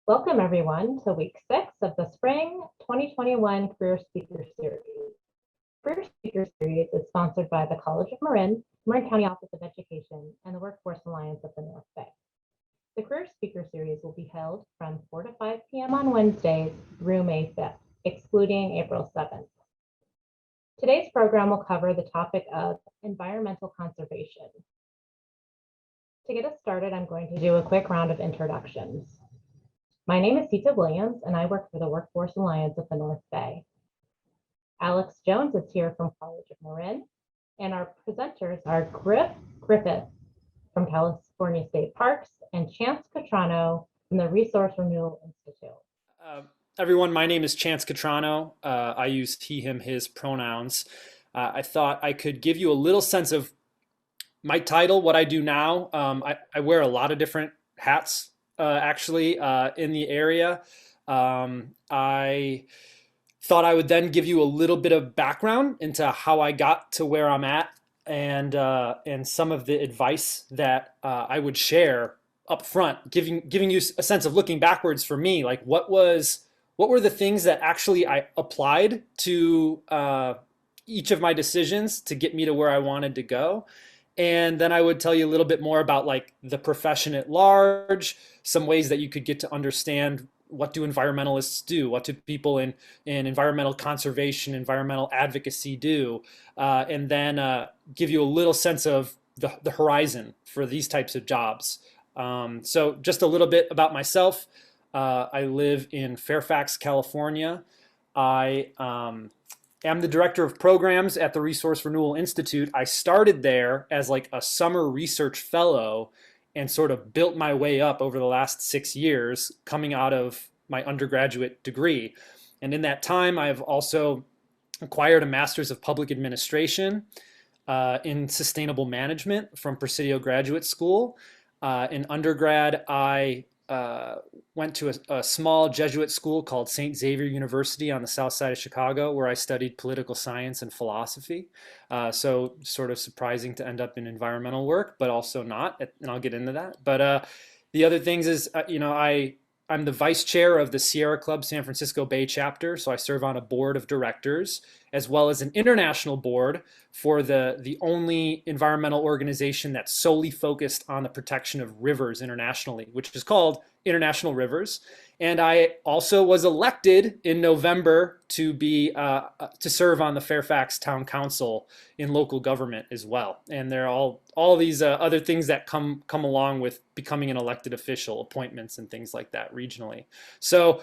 Welcome, everyone, to week 6 of the Spring 2021 Career Speaker Series. Career Speaker Series is sponsored by the College of Marin County Office of Education, and the Workforce Alliance of the North Bay. The Career Speaker Series will be held from 4 to 5 p.m. on Wednesdays through May 5th, excluding April 7th. Today's program will cover the topic of environmental conservation. To get us started, I'm going to do a quick round of introductions. My name is Sita Williams, and I work for the Workforce Alliance of the North Bay. Alex Jones is here from College of Marin, and our presenters are Griffith from California State Parks and Chance Cutrano from the Resource Renewal Institute. Uh, Everyone, my name is Chance Cutrano. I use he, him, his pronouns. I thought I could give you a little sense of my title, what I do now. I wear a lot of different hats, actually, in the area. I thought I would then give you a little bit of background into how I got to where I'm at and some of the advice that I would share up front, giving you a sense of looking backwards for me, like what were the things that actually I applied to each of my decisions to get me to where I wanted to go. And then I would tell you a little bit more about like the profession at large, some ways that you could get to understand what do environmentalists do, what do people in environmental conservation, environmental advocacy do, and then give you a little sense of the horizon for these types of jobs. So just a little bit about myself. I live in Fairfax, California. I am the director of programs at the Resource Renewal Institute. I started there as like a summer research fellow and sort of built my way up over the last 6 years coming out of my undergraduate degree. And in that time, I've also acquired a master's of public administration in sustainable management from Presidio Graduate School. In undergrad, I went to a small Jesuit school called St. Xavier University on the south side of Chicago, where I studied political science and philosophy. So sort of surprising to end up in environmental work, but also not, and I'll get into that. But the other things is, I'm the vice chair of the Sierra Club San Francisco Bay chapter, so I serve on a board of directors, as well as an international board for the only environmental organization that's solely focused on the protection of rivers internationally, which is called International Rivers. And I also was elected in November to be to serve on the Fairfax Town Council in local government as well. And there are all these other things that come along with becoming an elected official, appointments and things like that regionally. So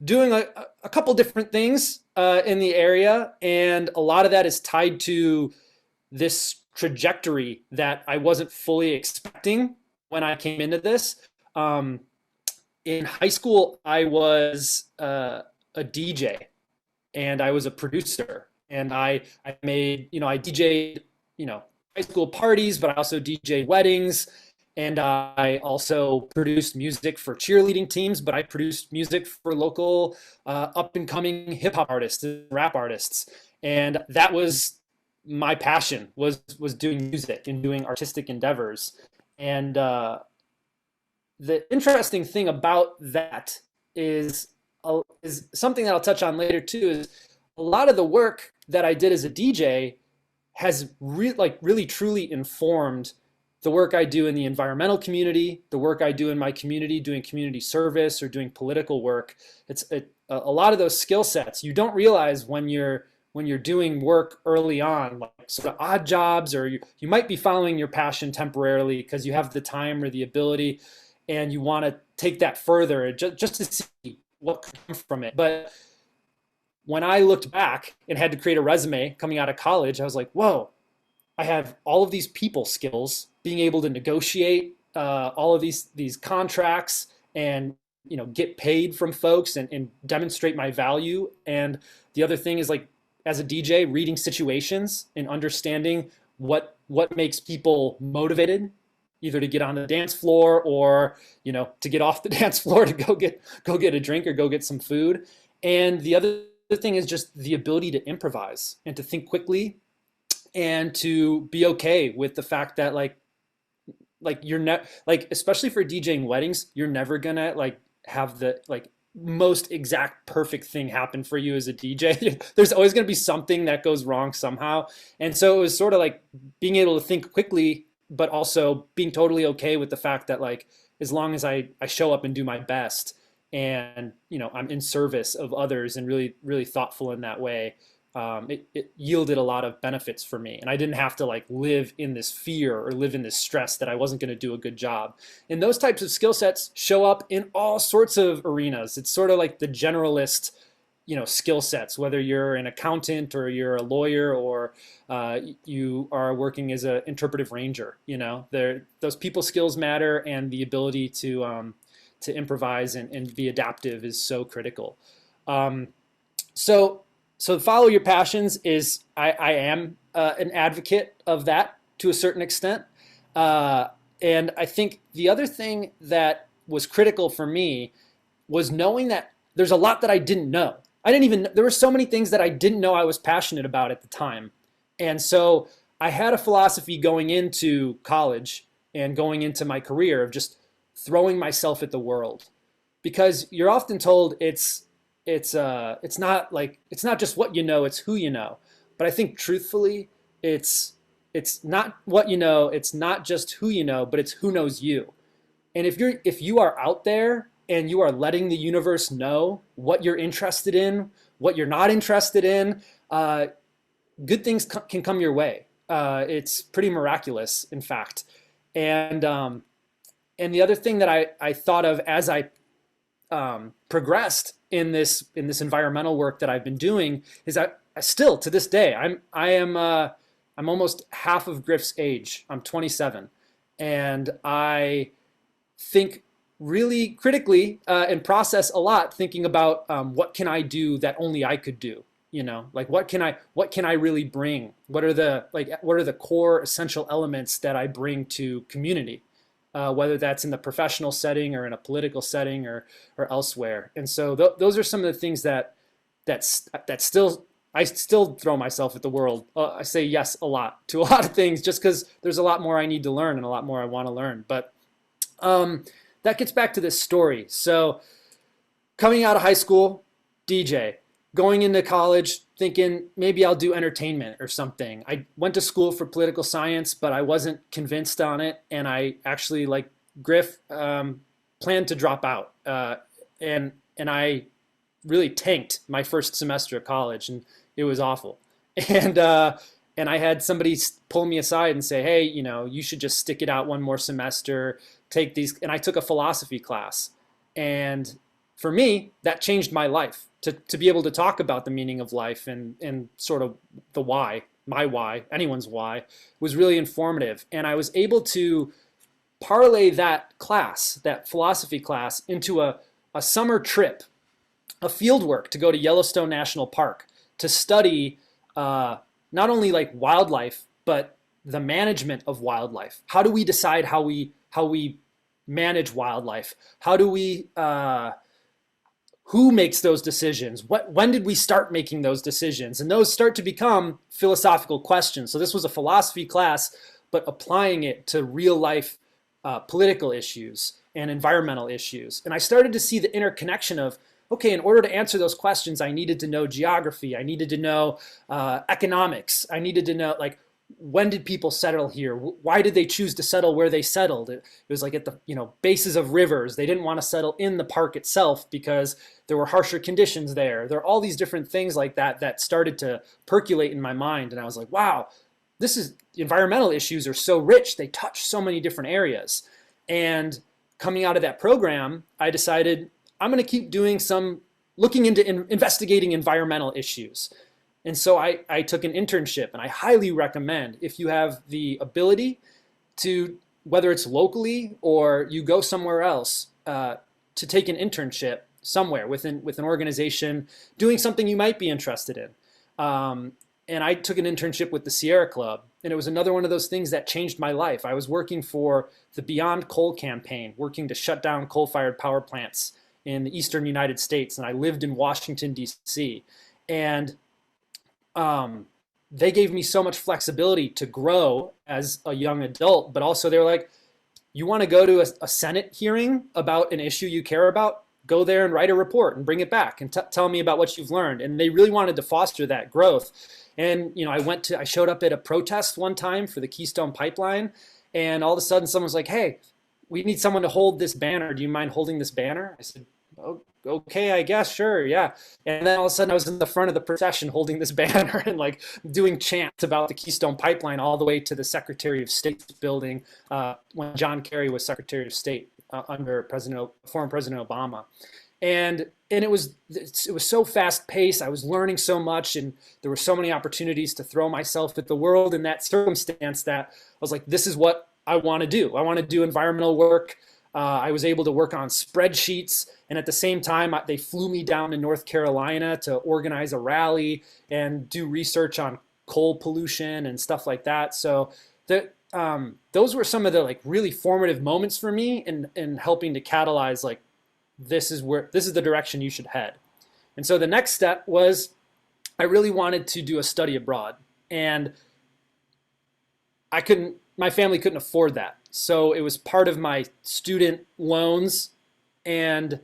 doing a couple different things in the area, and a lot of that is tied to this trajectory that I wasn't fully expecting when I came into this. Um, in high school, I was a DJ and I was a producer, and I made, I DJ'd, high school parties, but I also DJ'd weddings, and I also produced music for cheerleading teams, but I produced music for local up and coming hip hop artists and rap artists, and that was my passion, was doing music and doing artistic endeavors. And the interesting thing about that is is something that I'll touch on later too. Is a lot of the work that I did as a DJ has really truly informed the work I do in the environmental community, the work I do in my community, doing community service or doing political work. A lot of those skill sets you don't realize when you're doing work early on, like sort of odd jobs, or you might be following your passion temporarily because you have the time or the ability, and you want to take that further just to see what could come from it. But when I looked back and had to create a resume coming out of college, I was like, whoa, I have all of these people skills, being able to negotiate all of these contracts, and get paid from folks, and demonstrate my value. And the other thing is, like, as a DJ, reading situations and understanding what makes people motivated, either to get on the dance floor or to get off the dance floor to go get a drink or go get some food. And the other thing is just the ability to improvise and to think quickly, and to be okay with the fact that like you're not, like, especially for DJing weddings, you're never gonna like have the like most exact perfect thing happen for you as a DJ. There's always going to be something that goes wrong somehow. And so it was sort of like being able to think quickly, but also being totally okay with the fact that, like, as long as I show up and do my best, and I'm in service of others and really really thoughtful in that way, it yielded a lot of benefits for me, and I didn't have to like live in this fear or live in this stress that I wasn't going to do a good job. And those types of skill sets show up in all sorts of arenas. It's sort of like the generalist, skill sets, whether you're an accountant or you're a lawyer, or you are working as an interpretive ranger. Those people skills matter, and the ability to improvise and be adaptive is so critical. Um, so so follow your passions is, I am an advocate of that to a certain extent. Uh, and I think the other thing that was critical for me was knowing that there's a lot that I didn't know. There were so many things that I didn't know I was passionate about at the time. And so I had a philosophy going into college and going into my career of just throwing myself at the world, because you're often told it's not just what you know, it's who you know. But I think truthfully, it's not what you know, it's not just who you know, but it's who knows you. And if you are out there and you are letting the universe know what you're interested in, what you're not interested in, good things can come your way. It's pretty miraculous, in fact. And the other thing that I thought of as I progressed in this environmental work that I've been doing is that I still, to this day, I'm almost half of Griff's age. I'm 27, and I think really critically and process a lot, thinking about what can I do that only I could do. Like, what can I really bring? What are the core essential elements that I bring to community? Whether that's in the professional setting or in a political setting or elsewhere. And so those are some of the things that still, I still throw myself at the world. I say yes a lot to a lot of things, just because there's a lot more I need to learn and a lot more I want to learn. But that gets back to this story. So coming out of high school, DJ, going into college, thinking maybe I'll do entertainment or something. I went to school for political science, but I wasn't convinced on it. And I actually, like Griff, planned to drop out. And I really tanked my first semester of college, and it was awful. And I had somebody pull me aside and say, hey, you should just stick it out one more semester, take these. And I took a philosophy class, and for me, that changed my life. To be able to talk about the meaning of life and sort of the why, my why, anyone's why, was really informative. And I was able to parlay that class, that philosophy class, into a summer trip, a field work to go to Yellowstone National Park to study not only like wildlife, but the management of wildlife. How do we decide how we manage wildlife? How do we who makes those decisions? When did we start making those decisions? And those start to become philosophical questions. So this was a philosophy class, but applying it to real life political issues and environmental issues. And I started to see the interconnection of, okay, in order to answer those questions, I needed to know geography. I needed to know economics. I needed to know, like, when did people settle here? Why did they choose to settle where they settled? It was like at the bases of rivers. They didn't want to settle in the park itself because there were harsher conditions there. There are all these different things like that that started to percolate in my mind. And I was like, wow, environmental issues are so rich. They touch so many different areas. And coming out of that program, I decided I'm going to keep looking into investigating environmental issues. And so I took an internship, and I highly recommend, if you have the ability to, whether it's locally or you go somewhere else, to take an internship somewhere with an organization doing something you might be interested in. And I took an internship with the Sierra Club, and it was another one of those things that changed my life. I was working for the Beyond Coal campaign, working to shut down coal-fired power plants in the eastern United States, and I lived in Washington, D.C. And they gave me so much flexibility to grow as a young adult, but also they were like, you want to go to a Senate hearing about an issue you care about? Go there and write a report and bring it back and tell me about what you've learned. And they really wanted to foster that growth. And I showed up at a protest one time for the Keystone Pipeline, and all of a sudden someone was like, hey, we need someone to hold this banner. Do you mind holding this banner? I said, oh, okay, I guess, sure, yeah. And then all of a sudden I was in the front of the procession holding this banner and like doing chants about the Keystone Pipeline all the way to the Secretary of State's building when John Kerry was Secretary of State under former President Obama. And it was so fast paced. I was learning so much, and there were so many opportunities to throw myself at the world in that circumstance that I was like, this is what I want to do. I want to do environmental work. I was able to work on spreadsheets, and at the same time, they flew me down to North Carolina to organize a rally and do research on coal pollution and stuff like that. So those were some of the like really formative moments for me in helping to catalyze like, this is the direction you should head. And so the next step was I really wanted to do a study abroad, and my family couldn't afford that. So it was part of my student loans, and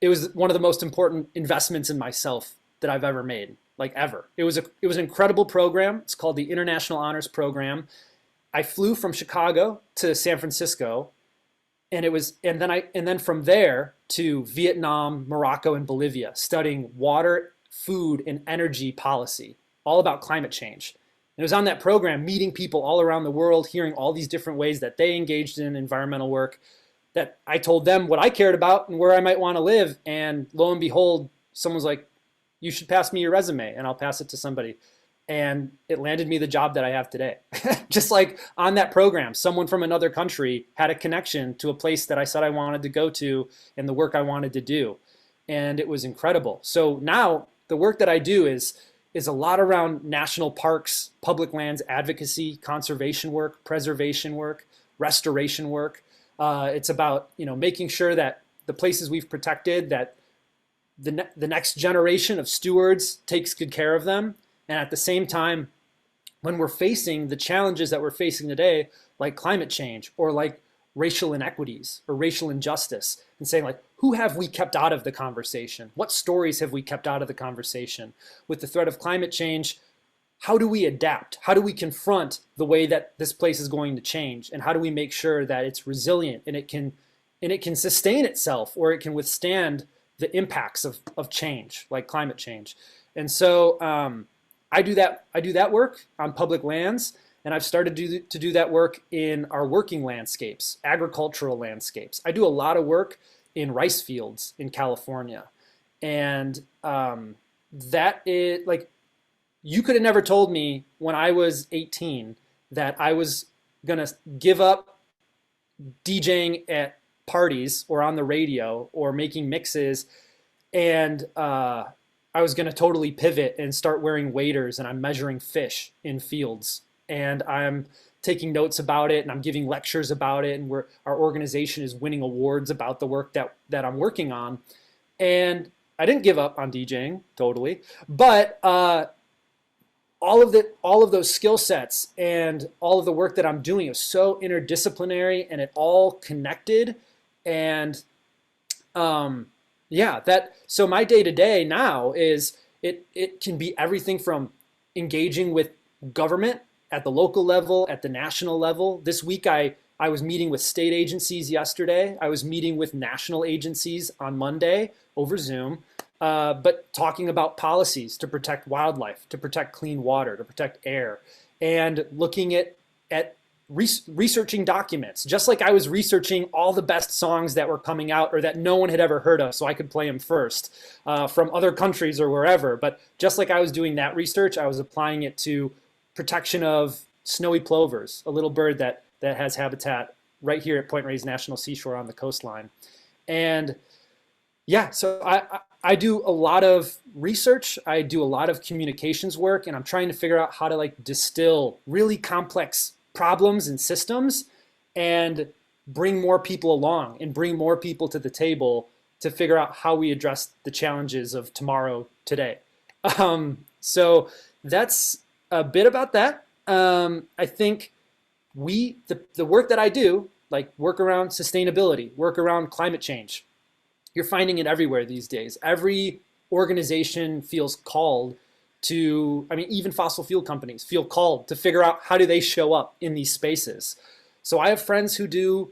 it was one of the most important investments in myself that I've ever made, like ever. It was an incredible program. It's called the International Honors Program. I flew from Chicago to San Francisco, and then from there to Vietnam, Morocco, and Bolivia, studying water, food, and energy policy, all about climate change. And it was on that program, meeting people all around the world, hearing all these different ways that they engaged in environmental work, that I told them what I cared about and where I might want to live. And lo and behold, someone's like, you should pass me your resume and I'll pass it to somebody. And it landed me the job that I have today. Just like on that program, someone from another country had a connection to a place that I said I wanted to go to and the work I wanted to do. And it was incredible. So now the work that I do is a lot around national parks, public lands advocacy, conservation work, preservation work, restoration work. It's about making sure that the places we've protected, that the next generation of stewards takes good care of them. And at the same time, when we're facing the challenges that we're facing today, like climate change or like racial inequities or racial injustice, and saying like, who have we kept out of the conversation? What stories have we kept out of the conversation? With the threat of climate change, how do we adapt? How do we confront the way that this place is going to change? And how do we make sure that it's resilient and it can sustain itself, or it can withstand the impacts of change, like climate change? And so I do that work on public lands, and I've started to do that work in our working landscapes, agricultural landscapes. I do a lot of work in rice fields in California. And that is like, you could have never told me when I was 18 that I was going to give up DJing at parties or on the radio or making mixes, and I was going to totally pivot and start wearing waders, and I'm measuring fish in fields, and I'm taking notes about it, and I'm giving lectures about it, and our organization is winning awards about the work that I'm working on. And I didn't give up on DJing totally, but all of those skill sets and all of the work that I'm doing is so interdisciplinary, and it all connected. And so my day to day now is it can be everything from engaging with government at the local level, at the national level. This week I was meeting with state agencies yesterday. I was meeting with national agencies on Monday over Zoom, but talking about policies to protect wildlife, to protect clean water, to protect air, and looking at researching documents, just like I was researching all the best songs that were coming out or that no one had ever heard of, so I could play them first from other countries or wherever. But just like I was doing that research, I was applying it to protection of snowy plovers, a little bird that has habitat right here at Point Reyes National Seashore on the coastline. And yeah, so I do a lot of research, I do a lot of communications work, and I'm trying to figure out how to like distill really complex problems and systems and bring more people along and bring more people to the table to figure out how we address the challenges of tomorrow today. So that's a bit about that. I think the work that I do, like work around sustainability, work around climate change, you're finding it everywhere these days. Every organization feels called to, I mean, even fossil fuel companies feel called to figure out how do they show up in these spaces. So I have friends who do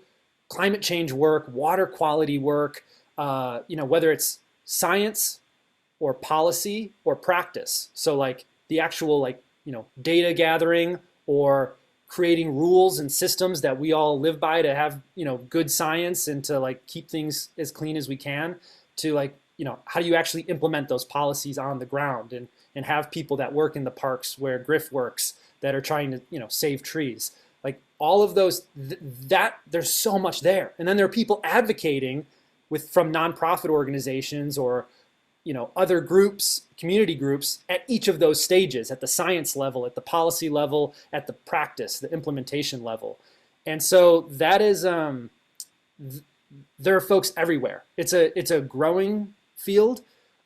climate change work, water quality work, whether it's science or policy or practice. So like the actual data gathering or creating rules and systems that we all live by to have, good science and to like keep things as clean as we can, to like, how do you actually implement those policies on the ground and have people that work in the parks where Griff works that are trying to, save trees. Like all of those, there's so much there. And then there are people advocating from nonprofit organizations or, other groups, community groups at each of those stages, at the science level, at the policy level, at the practice, the implementation level. And so that is, there are folks everywhere. It's a growing field.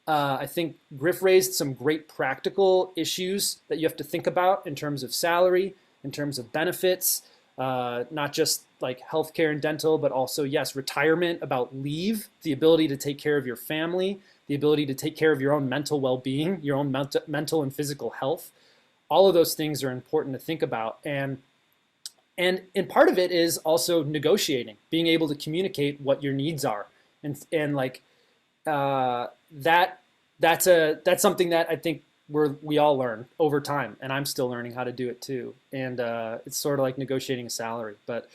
I think Griff raised some great practical issues that you have to think about in terms of salary, in terms of benefits, not just like healthcare and dental, but also, yes, retirement, about leave, the ability to take care of your family, the ability to take care of your own mental well-being, your own mental and physical health. All of those things are important to think about. And part of it is also negotiating, being able to communicate what your needs are. And like that's something that I think we all learn over time, and I'm still learning how to do it too. And it's sort of like negotiating a salary. But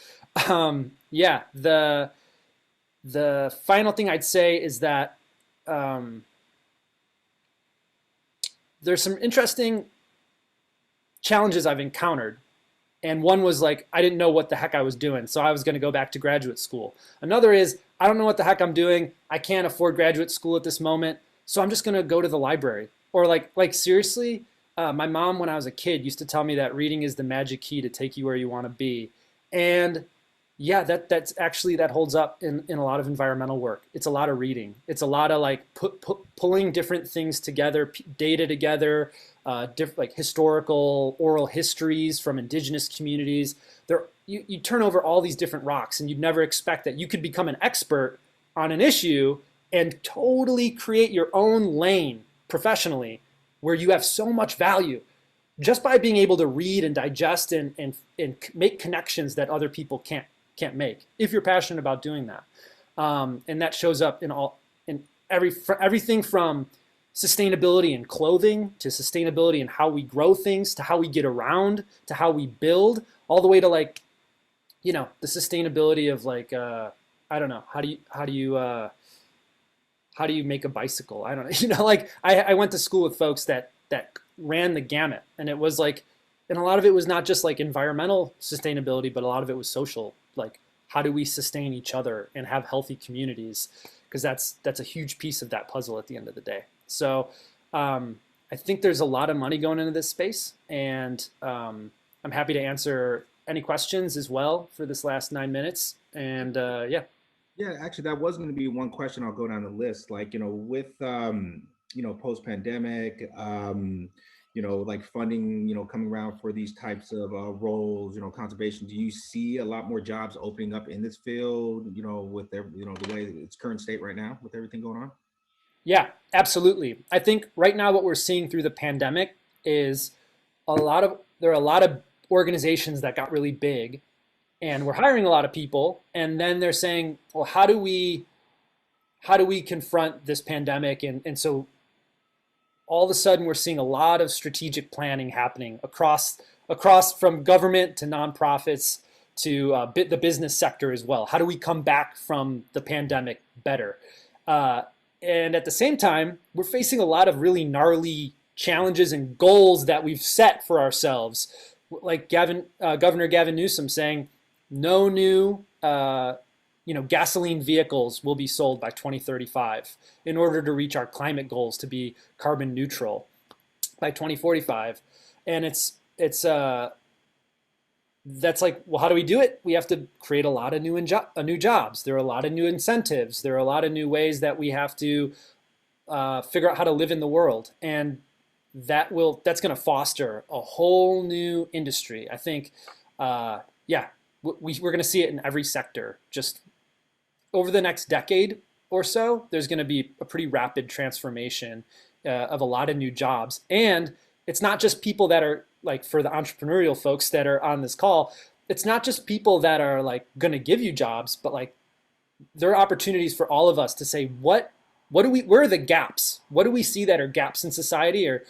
yeah, the final thing I'd say is that there's some interesting challenges I've encountered. And one was like, I didn't know what the heck I was doing, so I was going to go back to graduate school. Another is, I don't know what the heck I'm doing. I can't afford graduate school at this moment, so I'm just going to go to the library. Or like seriously, my mom, when I was a kid, used to tell me that reading is the magic key to take you where you want to be. And yeah, that holds up in a lot of environmental work. It's a lot of reading. It's a lot of like pulling different things together, data together, like historical oral histories from indigenous communities. You turn over all these different rocks, and you'd never expect that you could become an expert on an issue and totally create your own lane professionally where you have so much value just by being able to read and digest and make connections that other people can't make, if you're passionate about doing that. And that shows up in everything from sustainability in clothing to sustainability in how we grow things to how we get around to how we build, all the way to like, the sustainability of like I don't know, how do you make a bicycle? I don't know. Like I went to school with folks that ran the gamut, and it was like, and a lot of it was not just like environmental sustainability, but a lot of it was social. Like, how do we sustain each other and have healthy communities? Because that's a huge piece of that puzzle at the end of the day. So I think there's a lot of money going into this space, and I'm happy to answer any questions as well for this last 9 minutes. And yeah. Yeah, actually, that was going to be one question. I'll go down the list. Like, with post-pandemic, like funding, coming around for these types of roles, conservation. Do you see a lot more jobs opening up in this field? With the way its current state right now, with everything going on. Yeah, absolutely. I think right now what we're seeing through the pandemic is there are a lot of organizations that got really big and we're hiring a lot of people, and then they're saying, well, how do we confront this pandemic? And so all of a sudden we're seeing a lot of strategic planning happening across from government to nonprofits to the business sector as well. How do we come back from the pandemic better? And at the same time, we're facing a lot of really gnarly challenges and goals that we've set for ourselves. Like Governor Gavin Newsom saying, no new gasoline vehicles will be sold by 2035 in order to reach our climate goals to be carbon neutral by 2045. And that's like, well, how do we do it? We have to create a lot of new jobs. There are a lot of new incentives. There are a lot of new ways that we have to figure out how to live in the world, and that's going to foster a whole new industry. I think, yeah, we're going to see it in every sector. Just over the next decade or so, there's going to be a pretty rapid transformation of a lot of new jobs, and it's not just people that are like, for the entrepreneurial folks that are on this call, it's not just people that are like going to give you jobs, but like there are opportunities for all of us to say, where are the gaps? What do we see that are gaps in society or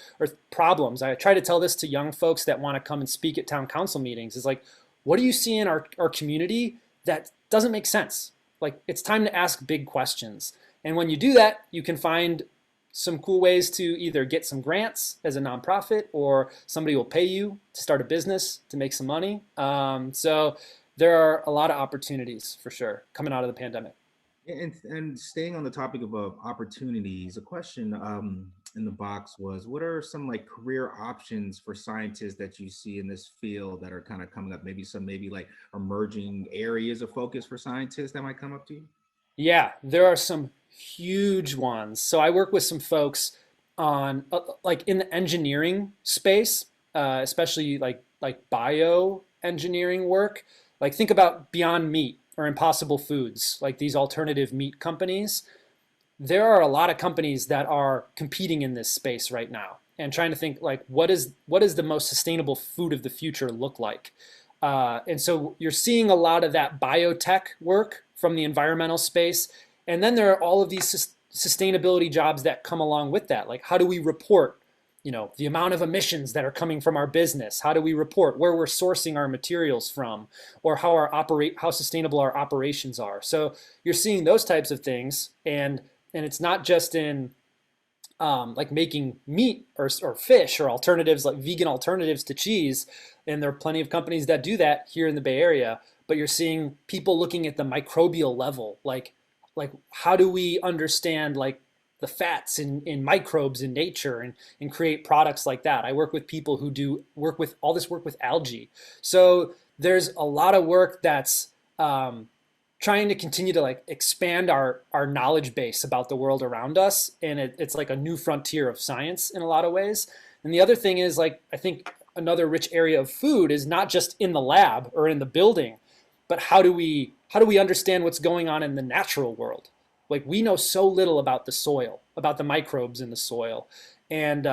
problems? I try to tell this to young folks that want to come and speak at town council meetings, is like, what do you see in our community that doesn't make sense? Like, it's time to ask big questions. And when you do that, you can find some cool ways to either get some grants as a nonprofit, or somebody will pay you to start a business to make some money. So there are a lot of opportunities for sure coming out of the pandemic. And staying on the topic of opportunities, a question in the box was, what are some like career options for scientists that you see in this field that are kind of coming up? Maybe like emerging areas of focus for scientists that might come up to you? Yeah, there are some huge ones. So I work with some folks on like in the engineering space, especially like bioengineering work. Like, think about Beyond Meat or Impossible Foods, like these alternative meat companies. There are a lot of companies that are competing in this space right now and trying to think like, what is the most sustainable food of the future look like? And so you're seeing a lot of that biotech work from the environmental space. And then there are all of these sustainability jobs that come along with that. Like, how do we report, the amount of emissions that are coming from our business? How do we report where we're sourcing our materials from, or how sustainable our operations are? So you're seeing those types of things, and it's not just in like making meat or fish or alternatives, like vegan alternatives to cheese. And there are plenty of companies that do that here in the Bay Area. But you're seeing people looking at the microbial level, like how do we understand like the fats in microbes in nature, and create products like that. I work with people who do work with algae. So there's a lot of work that's trying to continue to like expand our knowledge base about the world around us, and it's like a new frontier of science in a lot of ways. And the other thing is, like, I think another rich area of food is not just in the lab or in the building, but how do we understand what's going on in the natural world? Like, we know so little about the soil, about the microbes in the soil, and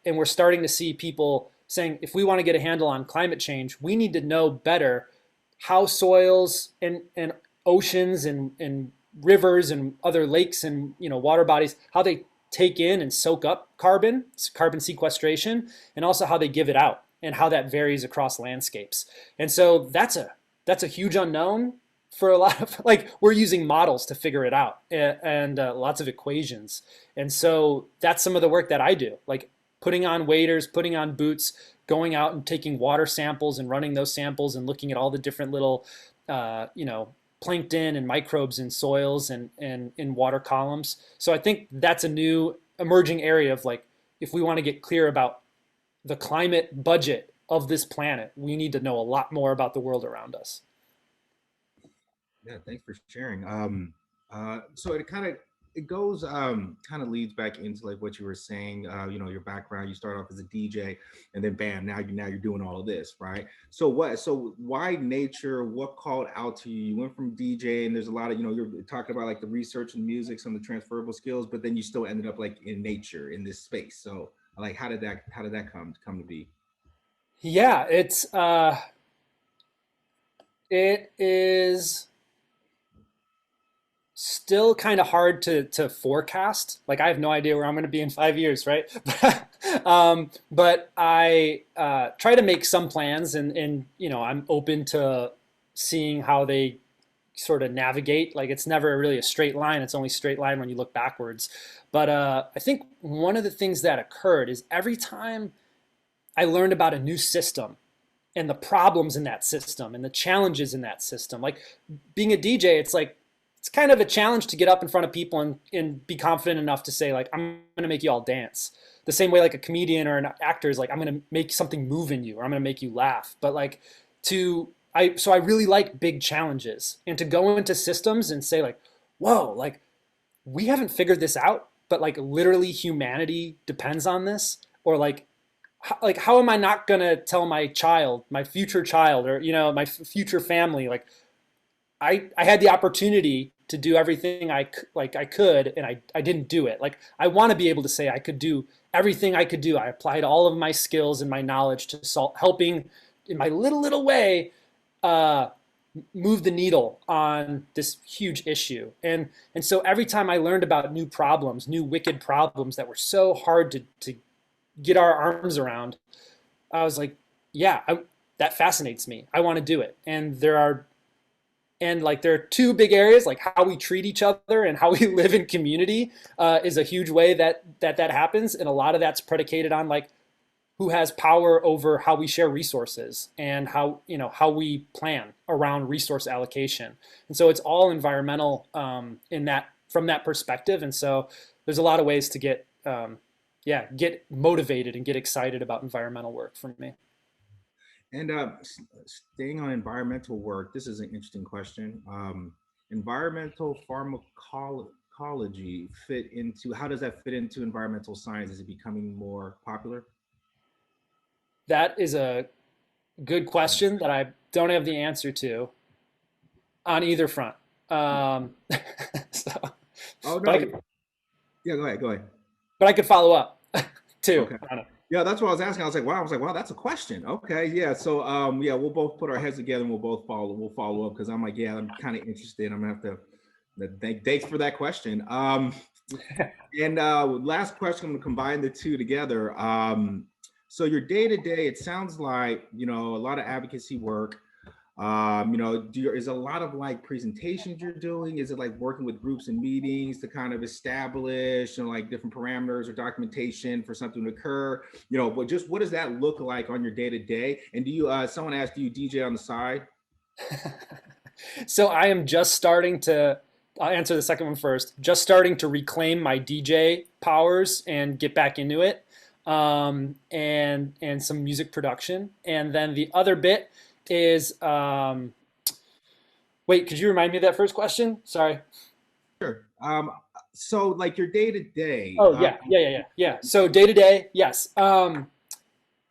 we're starting to see people saying, if we want to get a handle on climate change, we need to know better how soils and oceans and rivers and other lakes and water bodies, how they take in and soak up carbon sequestration, and also how they give it out and how that varies across landscapes. And so that's a huge unknown, for a lot of like we're using models to figure it out and lots of equations. And so that's some of the work that I do, like putting on waders, putting on boots, going out and taking water samples and running those samples and looking at all the different little, you know, plankton and microbes in soils and in water columns. So I think that's a new emerging area of like, if we want to get clear about the climate budget of this planet, we need to know a lot more about the world around us. Yeah, thanks for sharing. So it goes kind of leads back into like what you were saying. Your background. You start off as a DJ, and then bam, now you're doing all of this, right? So what? So why nature? What called out to you? You went from DJ, and there's a lot of you're talking about like the research and music, some of the transferable skills, but then you still ended up like in nature in this space. So like, how did that come to be? Yeah, it is still kind of hard to forecast. Like I have no idea where I'm going to be in 5 years, right? But I try to make some plans, and I'm open to seeing how they sort of navigate. Like it's never really a straight line. It's only straight line when you look backwards. But I think one of the things that occurred is every time I learned about a new system and the problems in that system and the challenges in that system. Like being a DJ, it's like it's kind of a challenge to get up in front of people and be confident enough to say like I'm gonna make you all dance. The same way like a comedian or an actor is like I'm gonna make something move in you or I'm gonna make you laugh. But like so I really like big challenges and to go into systems and say like, whoa, like we haven't figured this out, but like literally humanity depends on this, or like how am I not gonna tell my child, my future child, or my future family, like I had the opportunity to do everything I could, and I didn't do it. Like I want to be able to say I could do everything I could do. I applied all of my skills and my knowledge to helping in my little way uh, move the needle on this huge issue. And so every time I learned about new problems, new wicked problems that were so hard to get our arms around, I was like, yeah, that fascinates me. I want to do it. And there are two big areas, like how we treat each other and how we live in community is a huge way that happens. And a lot of that's predicated on like who has power over how we share resources and how we plan around resource allocation. And so it's all environmental from that perspective. And so there's a lot of ways to get motivated and get excited about environmental work for me. And staying on environmental work, this is an interesting question. Environmental pharmacology how does that fit into environmental science? Is it becoming more popular? That is a good question that I don't have the answer to on either front. So, Oh but I no, could, yeah, go ahead. but I could follow up too. Okay. Yeah, that's what I was asking. I was like, wow, that's a question. Okay, yeah. So yeah, we'll both put our heads together and we'll follow up because I'm like, yeah, I'm kind of interested. I'm gonna have to thanks for that question. And last question, I'm gonna combine the two together. So your day to day, it sounds like a lot of advocacy work. Is a lot of like presentations you're doing? Is it like working with groups and meetings to kind of establish like different parameters or documentation for something to occur? But just what does that look like on your day to day? And do you? Someone asked, do you DJ on the side? So I am just starting to. I'll answer the second one first. Just starting to reclaim my DJ powers and get back into it, and some music production, and then the other bit is wait, could you remind me of that first question? Sorry. Sure. So like your day to day. Oh yeah. So day to day, yes.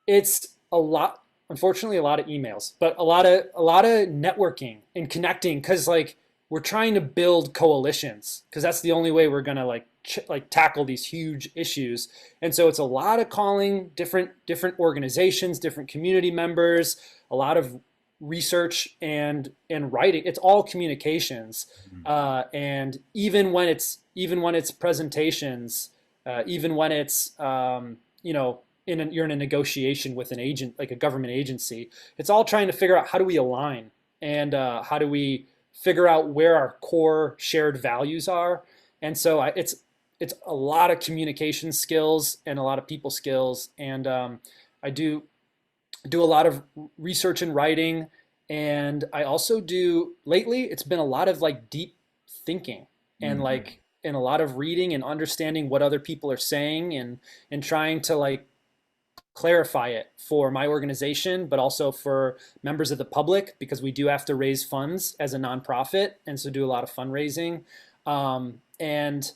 It's a lot, unfortunately, a lot of emails, but a lot of networking and connecting because like we're trying to build coalitions because that's the only way we're gonna like tackle these huge issues. And so it's a lot of calling different organizations, different community members, a lot of research and writing. It's all communications, and even when it's presentations, even when it's you're in a negotiation with an agent like a government agency, it's all trying to figure out how do we align and how do we figure out where our core shared values are. And so it's a lot of communication skills and a lot of people skills. And I do a lot of research and writing. And I also do, lately, it's been a lot of like deep thinking and like, and a lot of reading and understanding what other people are saying and trying to like clarify it for my organization, but also for members of the public, because we do have to raise funds as a nonprofit, and so do a lot of fundraising. And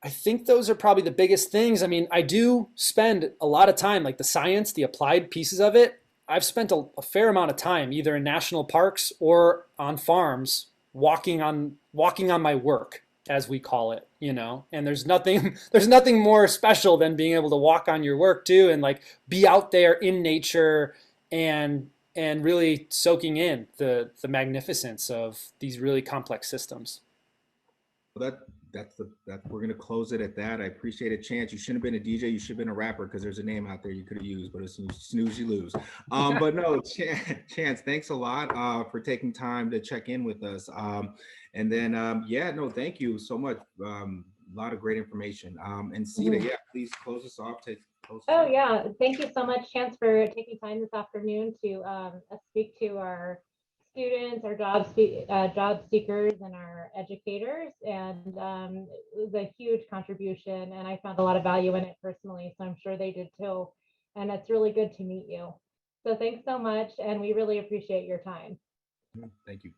I think those are probably the biggest things. I mean, I do spend a lot of time, like the science, the applied pieces of it. I've spent a fair amount of time either in national parks or on farms walking on my work, as we call it, you know. And there's nothing more special than being able to walk on your work too, and like be out there in nature and really soaking in the magnificence of these really complex systems. Well, that we're gonna close it at that. I appreciate it, Chance. You shouldn't have been a DJ. You should have been a rapper, because there's a name out there you could have used, but it's you snooze, you lose. But no, Chance, thanks a lot for taking time to check in with us. And then yeah, no, thank you so much. A lot of great information. And Sita, yeah, please close us off. Oh yeah, thank you so much, Chance, for taking time this afternoon to speak to our students, our job seekers, and our educators. And it was a huge contribution, and I found a lot of value in it personally, so I'm sure they did too. And it's really good to meet you. So thanks so much, and we really appreciate your time. Thank you.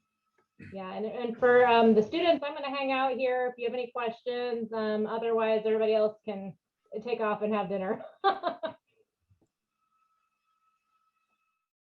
Yeah, and for the students, I'm going to hang out here if you have any questions. Otherwise, everybody else can take off and have dinner.